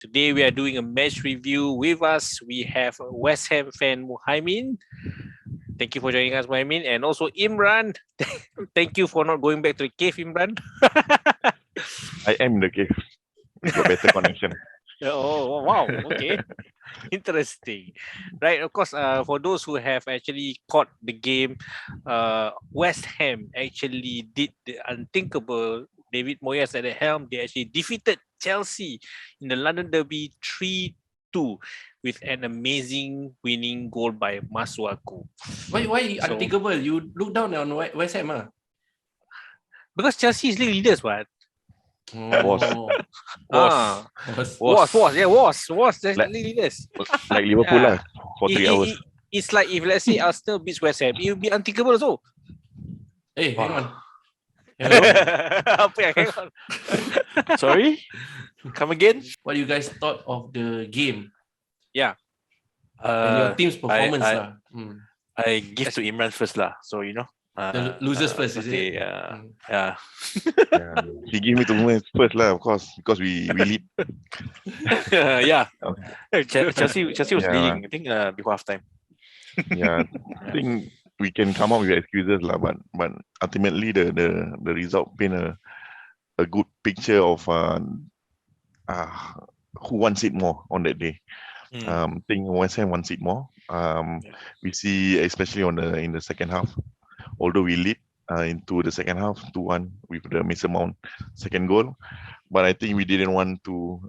Today we are doing a match review. With us, we have West Ham fan Muhaimin. Thank you for joining us, Muhaimin. And also Imran. Thank you for not going back to the cave, Imran. I am in the cave. Got better connection. Oh, wow. Okay. Interesting. Right. Of course, for those who have actually caught the game, West Ham actually did the unthinkable. David Moyes at the helm, they actually defeated Chelsea in the London Derby 3-2 with an amazing winning goal by Masuaku. Why unthinkable? You look down on West Ham, Because Chelsea is league leaders, what? Was. Was. Like- League leaders. Like Liverpool Yeah. lah, for 3 hours. It's like if let's say Arsenal beats West Ham, it will be unthinkable also. Hey, hang on. Hello? Apa yang hang on? Sorry? Come again? What you guys thought of the game and Uh, your team's performance I- lah? I give to Imran first lah. So, you know. The losers first, is it? Yeah. Mm. Yeah. Yeah. He give me to me first lah, of course, because we lead. Yeah. Okay. Chelsea was Yeah. leading, I think, before half time. Yeah, I think we can come up with excuses lah, but ultimately the result paint a good picture of who wants it more on that day. I think West Ham wants it more. We see especially in the second half, although we lead into the second half 2-1 with the Mason Mount second goal, but I think we didn't want to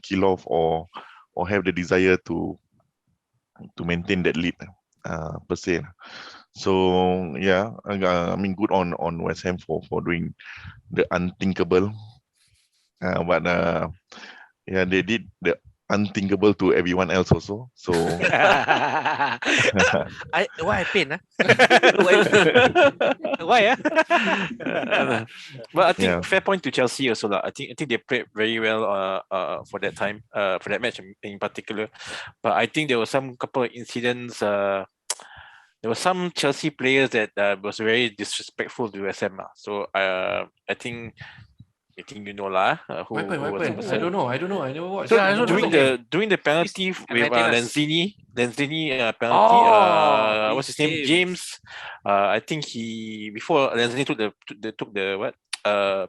kill off or have the desire to maintain that lead per se. So yeah, I mean good on West Ham for doing the unthinkable, but yeah, they did the unthinkable to everyone else also. So Why I pain? Why? But I think Yeah. fair point to Chelsea also lah. I think they played very well for that time, for that match in particular. But I think there were some couple of incidents. There were some Chelsea players that was very disrespectful to SM lah. So I think you know lah. Who What was the happened? person. I don't know. I never watched. So Yeah, I don't know. during the penalty with enlighten us. Lanzini penalty. Oh, What's his name? James. I think before Lanzini took the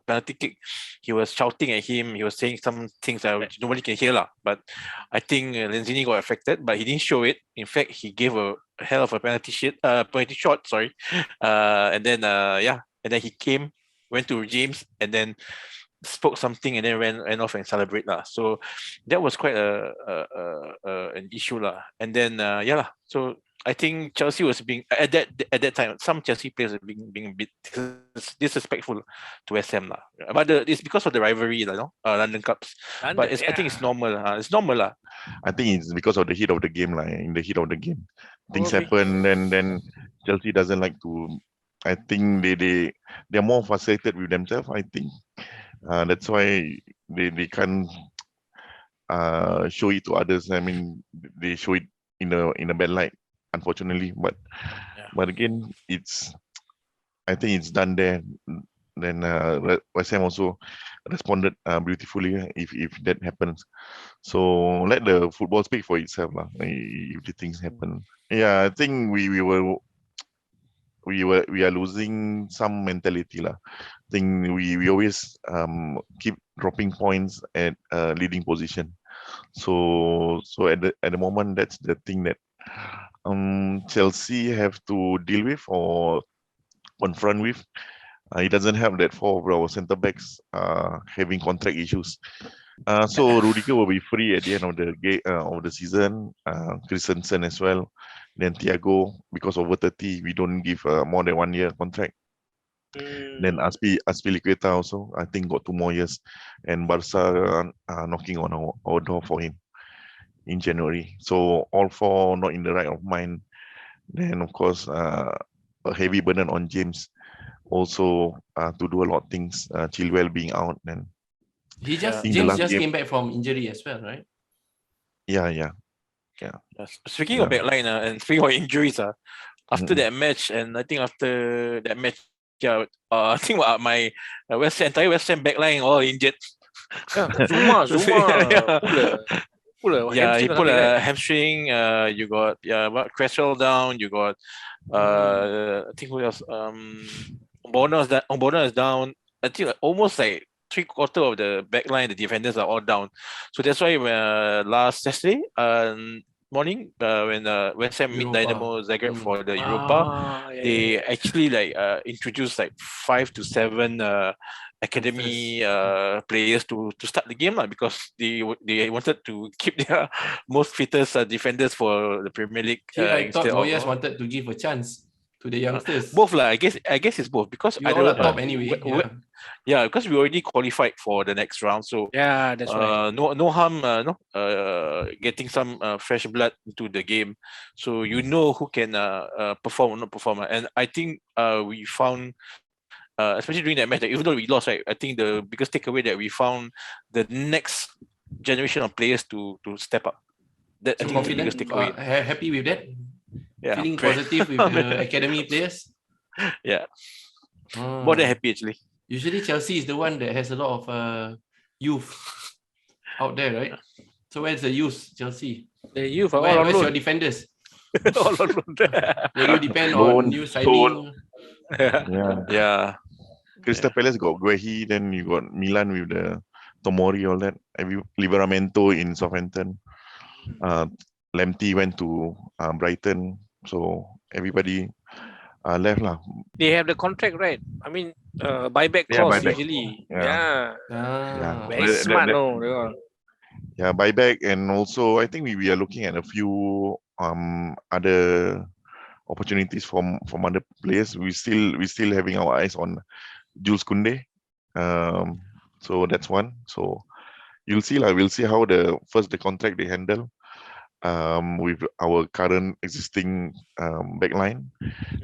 penalty kick, he was shouting at him. He was saying some things that nobody can hear lah. But I think Lanzini got affected, but he didn't show it. In fact, he gave a hell of a penalty shot. Sorry. And then he went to James, and then spoke something, and then ran off and celebrate lah. So that was quite an issue lah. And then so I think Chelsea was being at that time, some Chelsea players are being a bit disrespectful to SM lah. But it's because of the rivalry, London Cups. But I think it's normal. It's normal lah. I think it's because of the heat of the game, like in the heat of the game, things Okay. happen. Then Chelsea doesn't like to. I think they're more frustrated with themselves. I think that's why they can't show it to others. I mean, they show it in a bad light, unfortunately. But again, I think it's done there. Then West Ham also responded beautifully if that happens. So let the football speak for itself lah. If the things happen, yeah, I think we are losing some mentality lah. I think we always keep dropping points at leading position. So at the moment, that's the thing that Chelsea have to deal with or confront with. It doesn't help that four of our centre backs having contract issues. So Rudiger will be free at the end of the season. Christensen as well. Then Thiago, because over 30, we don't give more than 1 year contract. Then Azpilicueta also, I think, got 2 more years. And Barca knocking on our door for him in January. So all 4 not in the right of mind. Then of course a heavy burden on James also to do a lot of things. Chilwell being out, and James In the last just game. came back from injury as well, right? yeah. Speaking of backline and speaking of injuries, after that match, and I think after that match, I think my entire West Ham backline all injured. Zuma Yeah. pull a Yeah, he hamstring or pulled something, a right? hamstring. You got Cresswell down. You got I think who else? Ogbonna is down. I think almost like 3/4 of the back line, the defenders are all down. So that's why last Saturday morning, when West Ham meet Europa. Dynamo Zagreb for the Europa, they actually introduced like 5 to 7 academy players to start the game because they wanted to keep their most fittest defenders for the Premier League. See, I thought instead of Moyes wanted to give a chance to the youngsters. both lah. I guess it's both because You all are top anyway. yeah, because we already qualified for the next round, so Yeah, that's right. no harm getting some fresh blood into the game, so you know who can perform or not perform. And I think we found especially during that match that even though we lost, right, I think the biggest takeaway that we found the next generation of players to step up. That I So think is the confident, biggest takeaway. happy with that? Yeah, Feeling very- positive with the academy players? yeah, more than happy actually. Usually Chelsea is the one that has a lot of youth out there, right? So where's the youth, Chelsea? The youth are all Where's your alone. defenders? All alone. Will you depend Don't- on new signing? Yeah. Yeah, Crystal Palace got Guehi, then you got Milan with the Tomori, all that. Liberamento in Southampton. Lemty went to Brighton. So everybody left lah. They have the contract, right? I mean, buyback Yeah, clause buyback. usually. Yeah. Yeah. Ah, Very That- smart, that- no? They all. Yeah, buyback, and also I think we are looking at a few other opportunities from other players. We still having our eyes on Jules Koundé. So that's one. So you'll see lah. We'll see how the contract they handle with our current existing backline.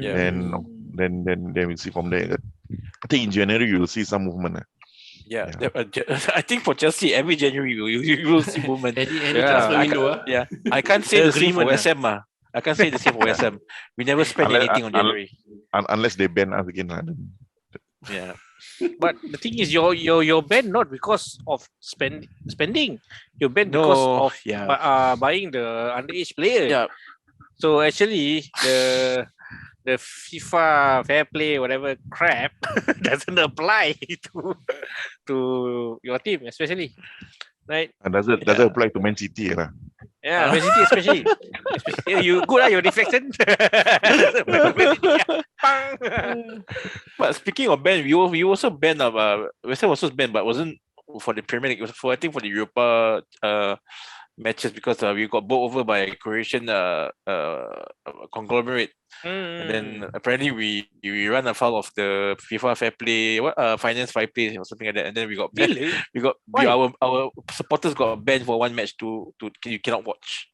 yeah. Then we'll see from there. I think in January you'll see some movement. Yeah, Yeah. I think for Chelsea, every January you will see movement. any Yeah, transfer I window? Yeah, I can't say the same for Agreement, West Ham. I can't say the same for West Ham. We never spend Unless- anything on January. Unless they ban us again lah. Then Yeah, But the thing is, you're banned not because of spending. You're banned because no, of yeah, buying the underage player. yeah. So actually, the FIFA fair play whatever crap doesn't apply to your team, especially, right? does it apply to Man City lah? Yeah, Man City especially. You good your deflection. Pang. But speaking of ban, we also banned West Ham was also banned, but wasn't for the Premier League. It was for, I think, for the Europa matches because we got bought over by a Croatian conglomerate. And then apparently we ran afoul of the FIFA fair play, finance fair play or something like that. And then we got banned. Why? Our supporters got banned for one match to you cannot watch.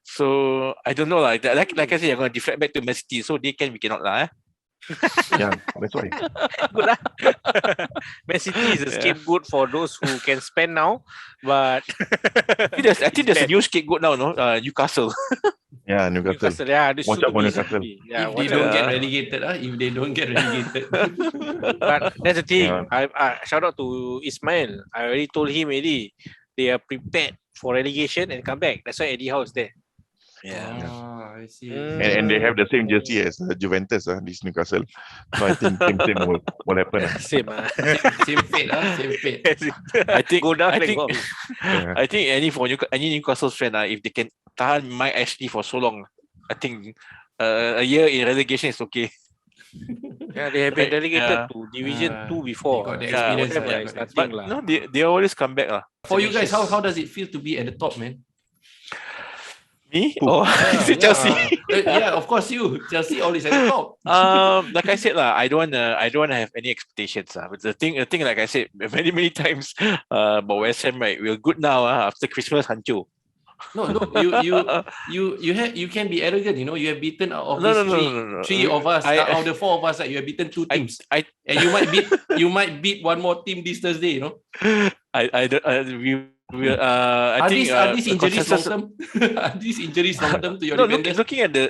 So I don't know like I said, I'm gonna deflect back to Man City. So they can, we cannot lah. Yeah, that's why. Good lah. Man City is a scapegoat for those who can spend now, but I think there's a new scapegoat now, no? Newcastle. Yeah, Newcastle. Yeah, this Watch should out for be- Newcastle. Yeah, If they watch out. don't get relegated, if they don't get relegated. But that's the thing. Yeah. I shout out to Ismail. I already told him already. They are prepared for relegation and come back. That's why Eddie Howe is there. Ah, I see. And they have the same jersey as Juventus, this Newcastle. So I think same will happen. Same. Same fate, same fate. I think Go down I and think go up. Yeah. I think any Newcastle fan, if they can tahan Mike Ashley for so long, I think a year in relegation is okay. Yeah, they have been Right, relegated yeah. to Division 2 before. They got the Yeah, experience. whatever, yeah, it's got the nothing But lah. no, they always come back lah. For you guys, how does it feel to be at the top, man? Me? Oh, is it Chelsea? Yeah, of course you. Chelsea always at the top. Like I said lah, I don't wanna have any expectations lah. But the thing like I said many times, about West Ham, right? We're good now after Christmas hancho. No, you can be arrogant. You know, you have beaten out of No, these no. three of us. Out of the four of us, you have beaten two teams, and you might beat one more team this Thursday. You know, I think are these injuries long consensus- term? Are these injuries long term to your No, defenders?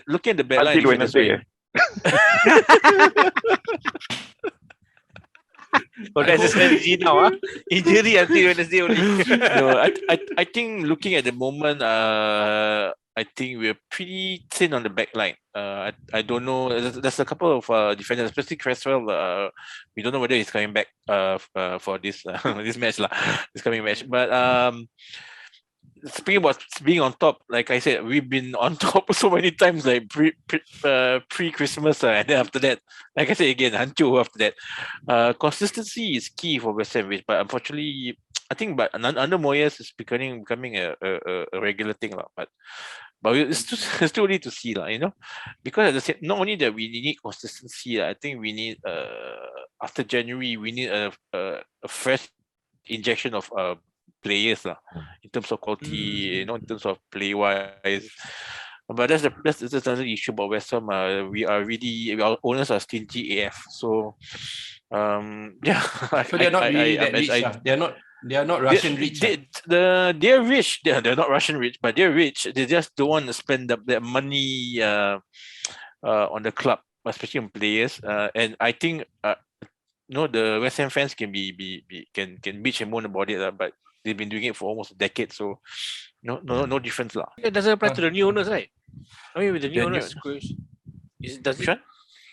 looking at the back line. Until Wednesday. Oh, that's the strategy now, huh? Injury until Wednesday only. No, I think looking at the moment, I think we're pretty thin on the back line. I don't know. There's a couple of defenders, especially Cresswell. We don't know whether he's coming back for this this match lah, this coming match. But speaking about being on top, like I said, we've been on top so many times, like pre Christmas, and then after that, like I said again, Hancho after that. Consistency is key for West Ham, but unfortunately, I think but under Moyes is becoming a regular thing lah. But it's too early to see lah, because at the same, not only that we need consistency, I think we need after January we need a fresh injection of players lah, in terms of quality, in terms of play wise. But that's another issue about West Ham. Our owners are stingy AF. So yeah. So they're not really that rich. They are not Russian rich. They're rich. They're not Russian rich, but they're rich. They just don't want to spend their money on the club, especially on players. And I think the West Ham fans can can bitch and moan about it, but they've been doing it for almost a decade, so no difference lah. It doesn't apply to the new owners, right? I mean, with the new owners, does it?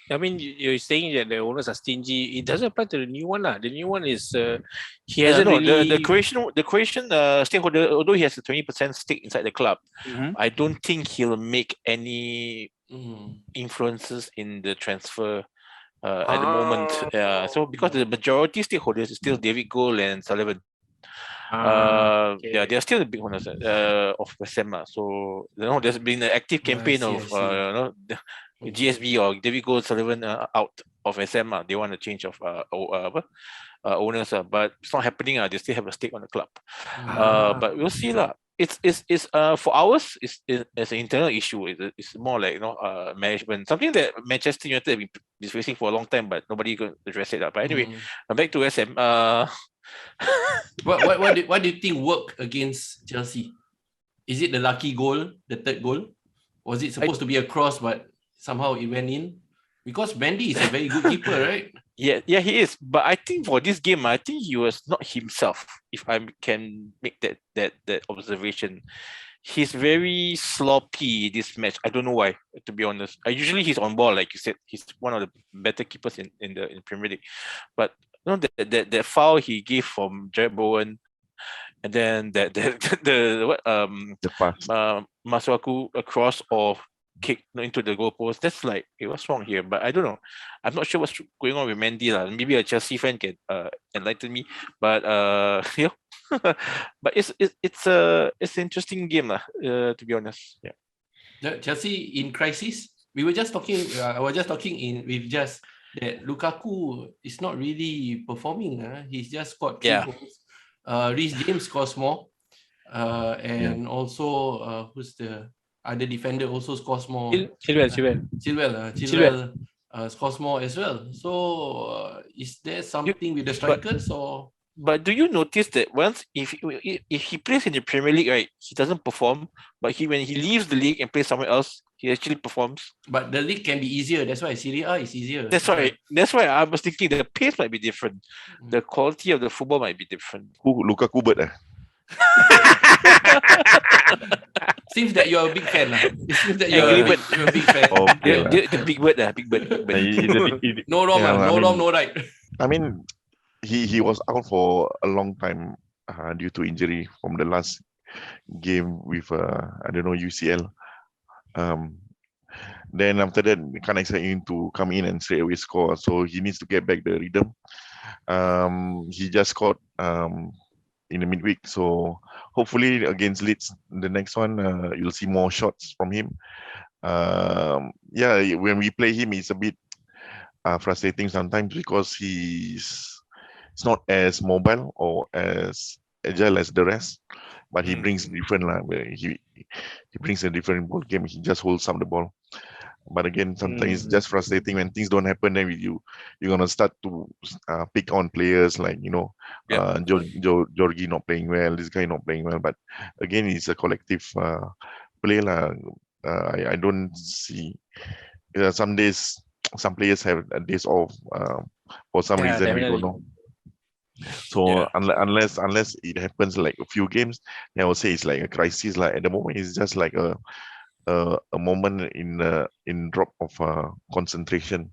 I mean, you're saying that the owners are stingy. It doesn't apply to the new one lah. The new one is he hasn't really. The Croatian stakeholder, although he has a 20% stake inside the club, I don't think he'll make any influences in the transfer at the moment. So because the majority stakeholders is still David Gold and Sullivan. Okay. Yeah, they are still the big owners of West Ham. So there's been an active campaign GSB or David Gold Sullivan out of SM. They want a change of owners, but it's not happening. They still have a stake on the club. But we'll see lah. It's for ours. It's an internal issue. It's more like management, something that Manchester United have been facing for a long time, but nobody could address it. But anyway, back to SM. What do you think worked against Chelsea? Is it the lucky goal, the third goal? Was it supposed to be a cross, but somehow it went in? Because Mendy is a very good keeper, right? Yeah, he is. But I think for this game, I think he was not himself. If I can make that observation, he's very sloppy this match. I don't know why, to be honest. Usually he's on ball, like you said. He's one of the better keepers in the Premier League. But that foul he gave from Jared Bowen, and then the pass. Masuaku across or kick into the goalpost. That's like, what's wrong here? But I don't know. I'm not sure what's going on with Mendy lah. Maybe a Chelsea fan can enlighten me. But but it's an interesting game lah. To be honest, yeah. Chelsea in crisis. We were just talking. I was just talking with just that Lukaku is not really performing. He's just scored 3 goals. Reece James scores more, and also who's the other defender also scores more. Chilwell scores more as well. So is there something with the strikers or? But do you notice that once if he plays in the Premier League, right, he doesn't perform, but when he leaves the league and plays somewhere else, he actually performs. But the league can be easier. That's why Serie A is easier. That's why I was thinking the pace might be different. The quality of the football might be different. Lukaku bird Seems that you're a big fan. It seems that you're a big fan. Okay, the big bird. Big bird. No wrong, no right. I mean, he was out for a long time due to injury from the last game with UCL. Then after that, we can't expect him to come in and straight away score. So he needs to get back the rhythm. He just scored in the midweek. So hopefully against Leeds, the next one, you'll see more shots from him. When we play him, it's a bit frustrating sometimes because it's not as mobile or as agile as the rest, but he brings different he brings a different ball game. He just holds up the ball. But again, sometimes it's just frustrating when things don't happen. Then you're gonna start to pick on players like Jorgi not playing well, this guy not playing well. But again, it's a collective play lah. I don't see some days some players have days off for some Yeah, reason we don't definitely. know. So unless it happens like a few games, then I would say it's like a crisis. Like at the moment, it's just like a moment in drop of concentration.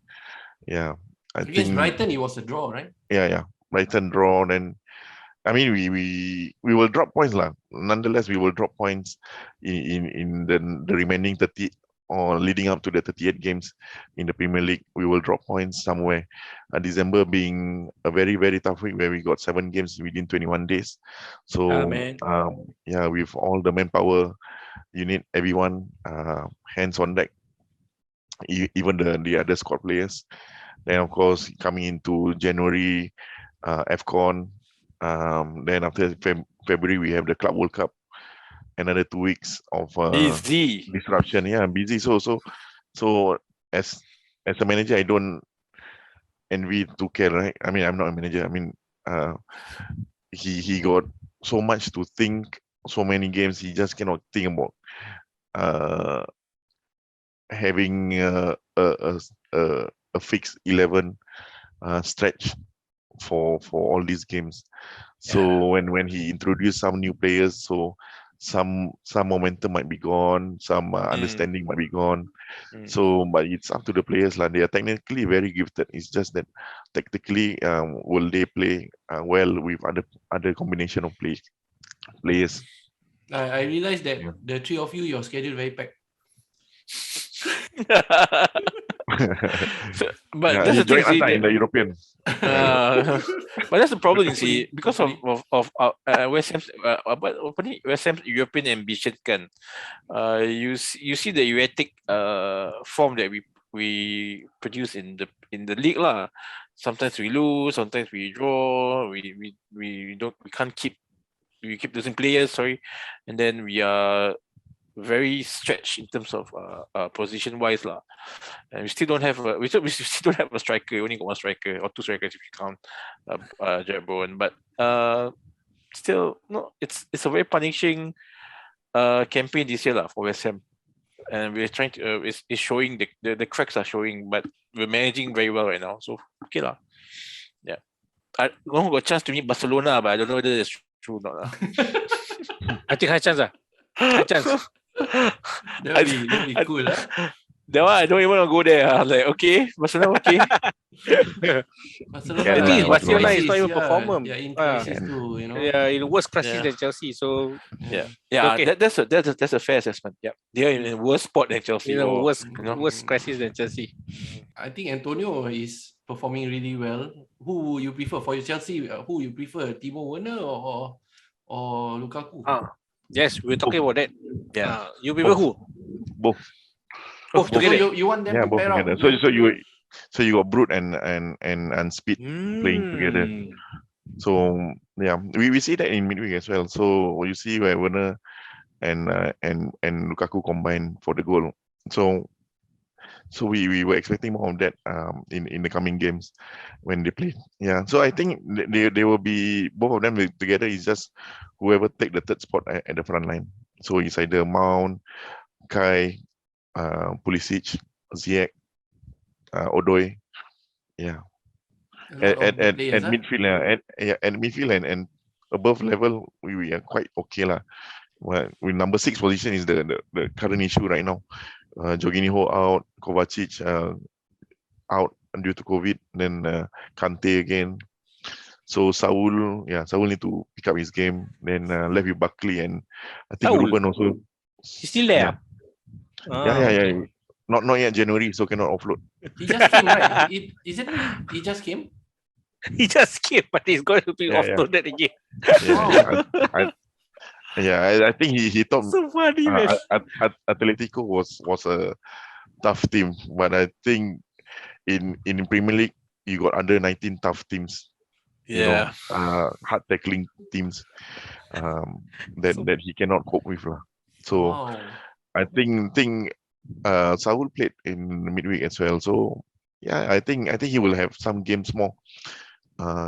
Yeah, I Against think Brighton, it was a draw, right? yeah. Brighton draw, then I mean we will drop points lah. Nonetheless, we will drop points in the remaining 30 or leading up to the 38 games in the Premier League. We will drop points somewhere. December being a very very tough week where we got 7 games within 21 days. So man. yeah, with all the manpower, you need everyone hands on deck, even the other squad players. Then of course coming into January, AFCON. Then after February we have the Club World Cup. Another 2 weeks of Busy. disruption. Yeah, busy. So as a manager, I don't envy Tuchel, right? I mean, I'm not a manager. I mean, he got so much to think, so many games. He just cannot think about uh, having a fixed 11 stretch for all these games. So when he introduced some new players, so some momentum might be gone, some understanding might be gone. So but it's up to the players lah. They are technically very gifted. It's just that tactically, will they play well with other combination of players? I realized that Yeah. the three of you, your schedule very packed. So, but Yeah, that's you the thing, join us see, lah in the European. but that's the problem, you see, Hopefully, because of West Ham's West Ham's European ambition kan. You see the erratic form that we produce in the league lah. Sometimes we lose, sometimes we draw, we can't keep we keep losing players, sorry, and then we are very stretched in terms of position wise lah, and we still don't have we still don't have a striker. We only got one striker or two strikers if you count Jared Bowen, but still no, it's a very punishing campaign this year lah for West Ham, and we're trying to it's showing the cracks are showing, but we're managing very well right now, so okay lah. Yeah, I got a chance to meet Barcelona, but I don't know whether it's true or not lah. I think high chance. High chance. That'll be cool. That one I don't even want to go there. I'm like, okay, Barcelona, okay. Barcelona, Yeah, The thing is, lah, Barcelona is crisis, not even yeah, performing. Yeah, in crisis And- too, you know. Yeah, in worse crisis Yeah. than Chelsea. So Yeah, Okay. that's a fair assessment. Yeah, they are in a worse spot than Chelsea. you know, or, worse you know. worse crisis than Chelsea. I think Antonio is performing really well. Who you prefer for your Chelsea? Who you prefer, Timo Werner or Lukaku? Yes, we're talking about that. Yeah. You prefer who? Both. Both So together. you want them Yeah, to both pair up? together. So you got Brute and Speed playing together. So yeah, we see that in midweek as well. So you see where Werner and Lukaku combine for the goal. So we were expecting more of that in the coming games when they play. Yeah. So I think they will be both of them together. Is just whoever take the third spot at the front line. So it's either Mount, Kai, Pulisic, Ziyech, Odoi. Yeah. A lot of good players, At midfield, at midfield and above level, we are quite okay lah. Well, with number 6 position is the current issue right now. Jorginho out, Kovacic out due to COVID, then Kante again. So Saul need to pick up his game. Then left with Buckley and I think Saul? Ruben also. He's still there. Yeah. Not yet January, so cannot offload. He just came, right? Isn't he just came? He just came, but he's going to be Yeah, offloaded again. I think he thought So funny, man. Atletico was a tough team, but I think in Premier League you got under 19 tough teams. Yeah. Hard tackling teams that he cannot cope with lah. So Wow. I think Saul played in midweek as well. So yeah, I think he will have some games more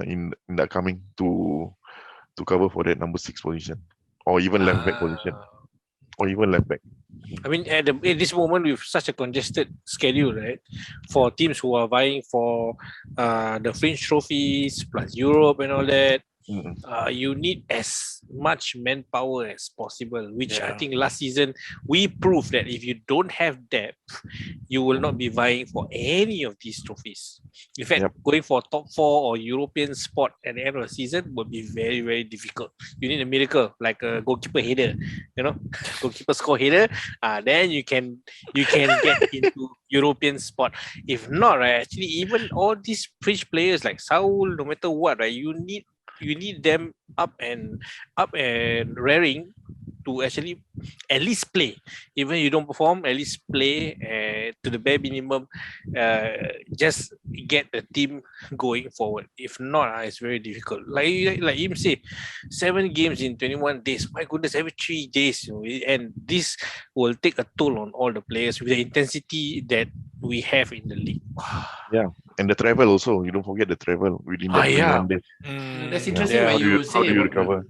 in the upcoming to cover for that number 6 position or even left back position. or even left back. I mean, at this moment with such a congested schedule, right, for teams who are vying for the French trophies plus Europe and all that, Mm-mm. you need as much manpower as possible. Which I Yeah. think last season we proved that if you don't have depth, you will not be vying for any of these trophies. In fact, Yep. going for top 4 or European spot at the end of the season will be very, very difficult. You need a miracle like a goalkeeper header, goalkeeper score header. Then you can get into European spot. If not, right, actually even all these French players like Saul, no matter what, right, you need them up and raring to actually at least play. Even you don't perform, at least play to the bare minimum. Just get the team going forward. If not, it's very difficult. Like him say, 7 games in 21 days. My goodness, every 3 days, and this will take a toll on all the players with the intensity that we have in the league. And the travel also. You don't forget the travel within that Yeah. 21 days. That's Mm, interesting How when do you you say about recover?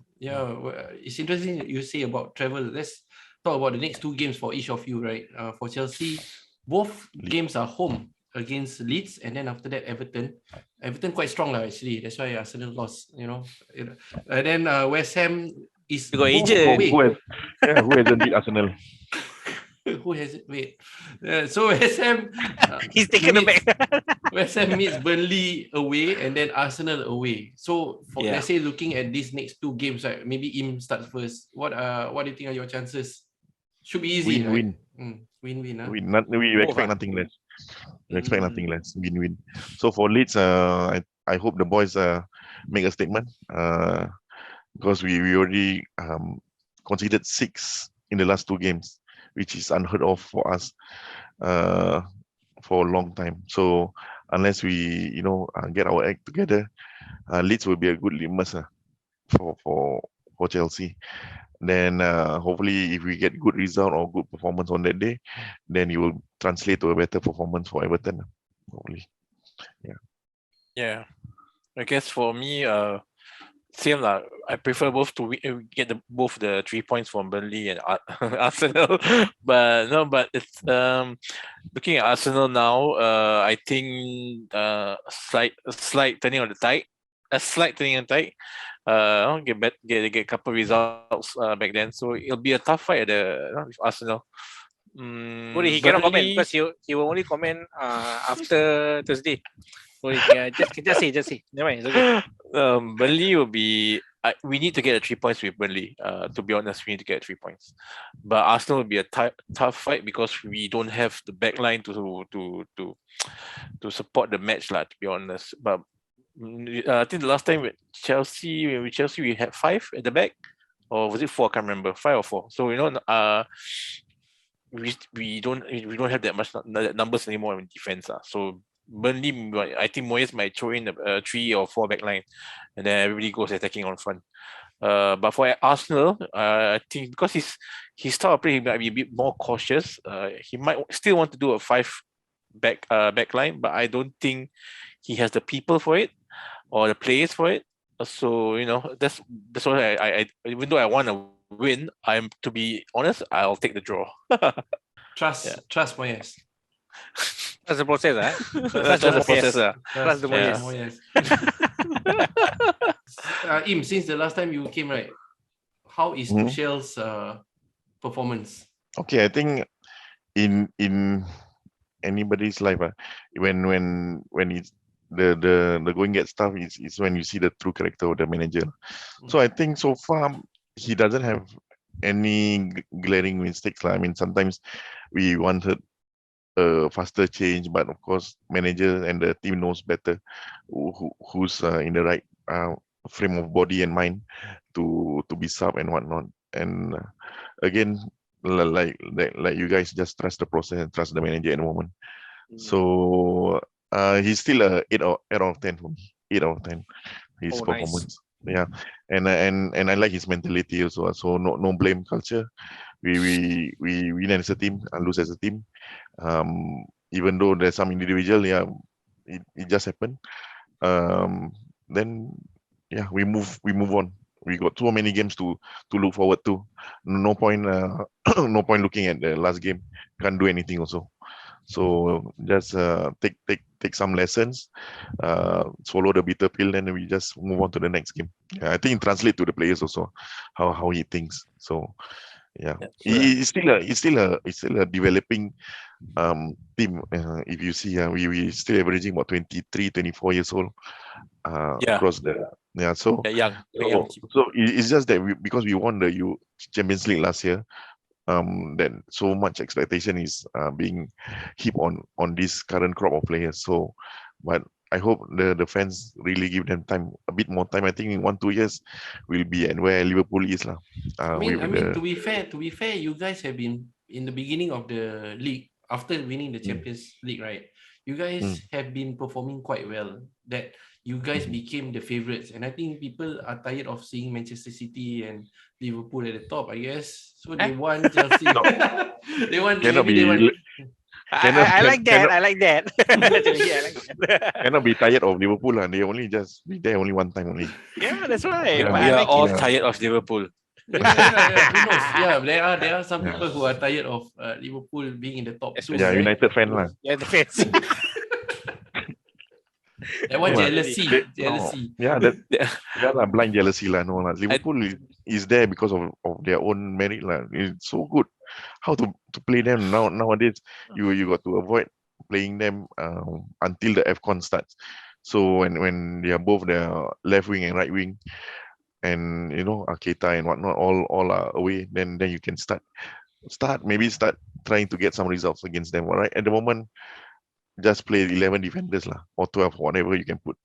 it's interesting you say about travel. Let's talk about the next 2 games for each of you, right? For Chelsea, both games are home against Leeds, and then after that Everton quite strong actually. That's why Arsenal lost. And then West Ham is You got both injured. away. Who hasn't beat Arsenal? Who has it? Wait. So West Ham. He's taken meets- aback. West Ham meets Burnley away and then Arsenal away. So for Yeah. let's say looking at these next 2 games, right? Maybe Im starts first. What do you think are your chances? Should be easy, right? Win-win. We expect nothing less. We expect nothing less. Win-win. So for Leeds, I hope the boys make a statement. Because we already conceded 6 in the last 2 games, which is unheard of for us for a long time. So unless we get our act together, Leeds will be a good litmus for Chelsea. Then hopefully if we get good result or good performance on that day, then it will translate to a better performance for Everton. Hopefully. Yeah. I guess for me, same lah. I prefer both to get both the 3 points from Burnley and Arsenal. But it's looking at Arsenal now. I think slight turning on the tide. A slight turning on the tide. Get a couple results back then. So it'll be a tough fight with Arsenal. Sorry, he cannot comment because he will only comment after Thursday. So just say. Never mind, it's okay. Burnley will be. We need to get 3 points with Burnley. To be honest, we need to get 3 points. But Arsenal will be a tough fight because we don't have the back line to support the match, lah. To be honest, but I think the last time with Chelsea, we had 5 at the back, or was it 4? I can't remember, 5 or 4. So we don't have that much numbers anymore in defense. So Burnley, I think Moyes might throw in a 3 or 4 back line, and then everybody goes attacking on front. But for Arsenal, I think because his style of play, he might be a bit more cautious. He might still want to do a 5 back line, but I don't think he has the people for it or the players for it. So that's why I even though I want to win, to be honest, I'll take the draw. Trust Moyes. That's the process, That's the process. Trust the Moyes. Im, since the last time you came, right? How is Tuchel's performance? Okay, I think in anybody's life, when it's the going gets tough is when you see the true character of the manager. So I think so far he doesn't have any glaring mistakes. I mean, sometimes we wanted a faster change, but of course manager and the team knows better who's in the right frame of body and mind to be sub and whatnot. And again, like you guys just trust the process and trust the manager at the moment. So he's still a 8 out of 10 for me. 8 out of 10. His performance. Nice. Yeah. And I like his mentality also. So no blame culture. We win as a team and lose as a team. Even though there's some individual, it just happened. Then we move on. we got so many games to look forward to. No point no point looking at the last game. Can't do anything also. So just take some lessons, swallow the bitter pill, then we just move on to the next game. Yeah, I think it translate to the players also how he thinks. So yeah, it's still a developing team. If you see, we still averaging about 23, 24 years old Yeah. across the So Young, very young team. so it's just that because we won the Champions League last year, then so much expectation is being heaped on this current crop of players. So, but I hope the fans really give them time, a bit more time. I think in 1-2 years we'll be at where Liverpool is lah. I mean, to be fair, you guys have been in the beginning of the league after winning the Champions League, right? You guys have been performing quite well. That you guys became the favorites, and I think people are tired of seeing Manchester City and Liverpool at the top. I guess so. They want Chelsea. They want. Cannot Maybe they want. I like that. I like that. Actually, I like that. Cannot be tired of Liverpool lah. They only just be there only one time only. Yeah, that's right. Yeah, But We I are like all it. tired of Liverpool. Who knows? Yeah, there are some people who are tired of Liverpool being in the top two. Yeah, Right? United fan lah. Yeah, the fans. That one No, jealousy. Yeah, that blind jealousy lah. No lah. Liverpool is there because of their own merit lah. It's so good. How to play them nowadays? You got to avoid playing them until the AFCON starts. So when they are both the left wing and right wing, and Keita and whatnot all are away, then you can start trying to get some results against them. All right, at the moment, just play 11 defenders lah, or 12, whatever you can put.